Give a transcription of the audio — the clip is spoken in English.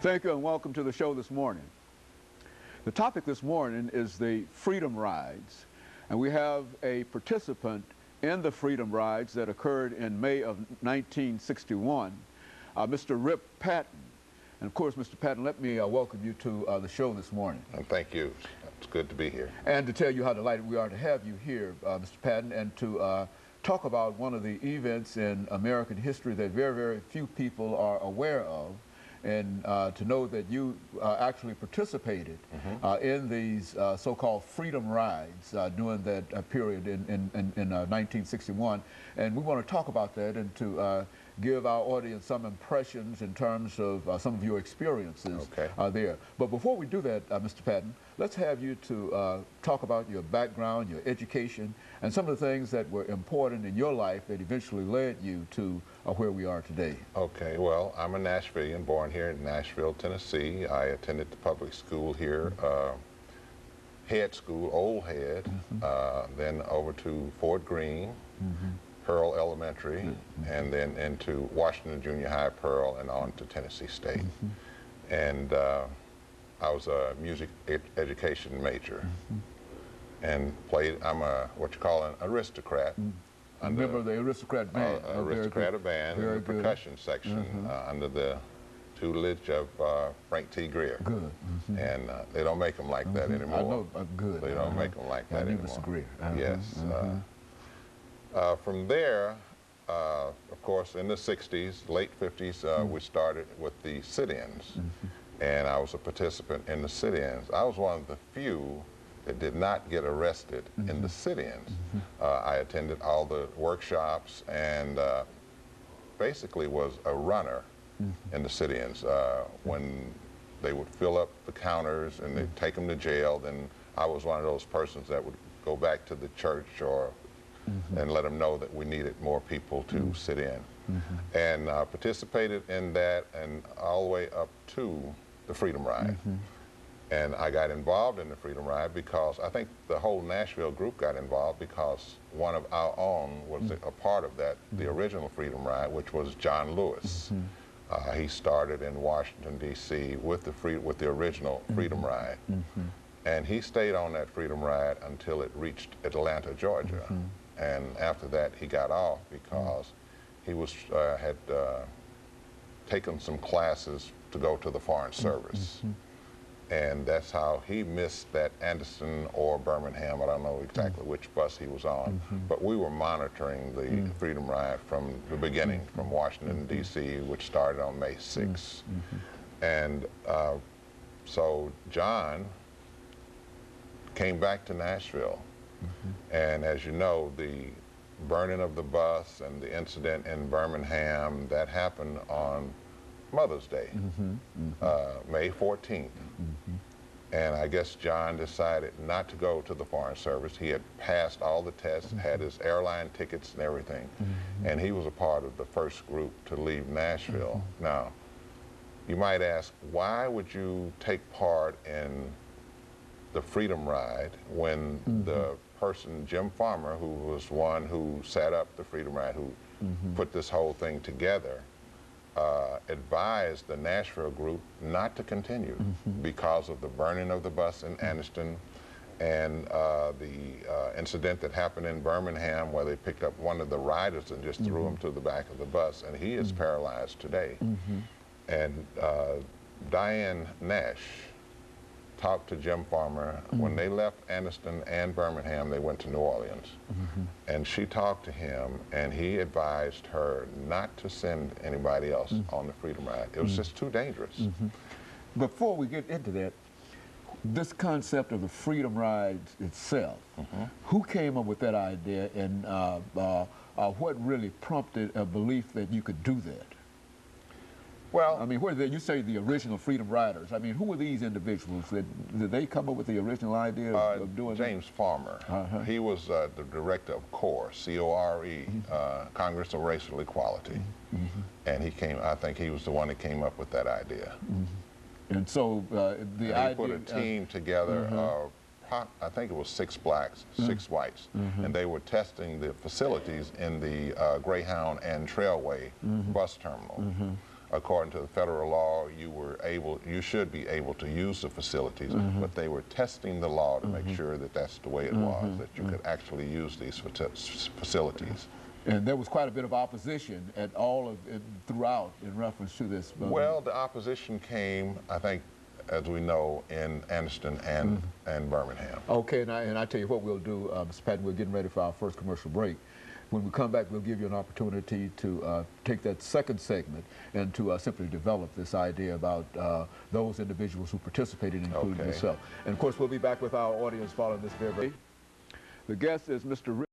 Thank you and welcome to the show this morning. The topic this morning is the Freedom Rides, and we have a participant in the Freedom Rides that occurred in May of 1961, Mr. RPatton. And of course, Mr. Patton, let me welcome you to the show this morning. And thank you. It's good to be here. And to tell you how delighted we are to have you here, Mr. Patton, and to talk about one of the events in American history that very, very few people are aware of, and to know that you actually participated in these so-called Freedom Rides during that period in 1961. And we want to talk about that and to give our audience some impressions in terms of some of your experiences there. But before we do that, Mr. Patton, let's have you to talk about your background, your education, and some of the things that were important in your life that eventually led you to where we are today. Okay, well, I'm a Nashvilleian, born here in Nashville, Tennessee. I attended the public school here, head school, Old Head, then over to Fort Greene, Pearl Elementary, and then into Washington Junior High, Pearl, and on to Tennessee State. And I was a music education major and played, I'm a, what you call an aristocrat. Member of the aristocrat band. Aristocrat band in the percussion section under the tutelage of Frank T. Greer. Good. And they don't make them like that anymore. I know, good. They don't make them like that anymore. Mr. Greer. Yes. From there, of course, in the 60s, late 50s, we started with the sit-ins. And I was a participant in the sit-ins. I was one of the few that did not get arrested in the sit-ins. I attended all the workshops and basically was a runner in the sit-ins. When they would fill up the counters and they'd take them to jail, then I was one of those persons that would go back to the church or and let them know that we needed more people to sit in. And participated in that and all the way up to the Freedom Ride. And I got involved in the Freedom Ride because I think the whole Nashville group got involved because one of our own was a part of that, the original Freedom Ride, which was John Lewis. He started in Washington, D.C. with the original Freedom Ride. And he stayed on that Freedom Ride until it reached Atlanta, Georgia. And after that, he got off because he was had taken some classes to go to the Foreign Service. And that's how he missed that Anderson or Birmingham, I don't know exactly which bus he was on, but we were monitoring the Freedom Ride from the beginning, from Washington, D.C., which started on May 6th. And so John came back to Nashville. And as you know, the burning of the bus and the incident in Birmingham, that happened on Mother's Day, May 14th. And I guess John decided not to go to the Foreign Service. He had passed all the tests, had his airline tickets and everything, and he was a part of the first group to leave Nashville. Now, you might ask, why would you take part in the Freedom Ride when the person, Jim Farmer, who was one who set up the Freedom Ride, who put this whole thing together, advised the Nashville group not to continue because of the burning of the bus in Anniston and the incident that happened in Birmingham where they picked up one of the riders and just threw him to the back of the bus, and he is paralyzed today. And Diane Nash talked to Jim Farmer. When they left Anniston and Birmingham, they went to New Orleans. And she talked to him, and he advised her not to send anybody else on the Freedom Ride. It was just too dangerous. Before we get into that, this concept of the Freedom Ride itself, who came up with that idea, and what really prompted a belief that you could do that? Well, I mean, you say the original Freedom Riders. I mean, who were these individuals? Did they come up with the original idea of doing James Farmer. He was the director of CORE, C-O-R-E, Congress of Racial Equality. And he came, I think he was the one that came up with that idea. And so the idea... He put a team together I think it was 6 blacks, 6 whites, and they were testing the facilities in the Greyhound and Trailway bus terminal. according to the federal law, you should be able to use the facilities, but they were testing the law to make sure that that's the way it was, that you could actually use these facilities. And there was quite a bit of opposition throughout in reference to this. Well, the opposition came, I think, as we know, in Anniston and Birmingham. Okay, and I tell you what we'll do, Mr. Patton, we're getting ready for our first commercial break. When we come back, we'll give you an opportunity to take that second segment and to simply develop this idea about those individuals who participated, including yourself. And of course, we'll be back with our audience following this very. The guest is Mr.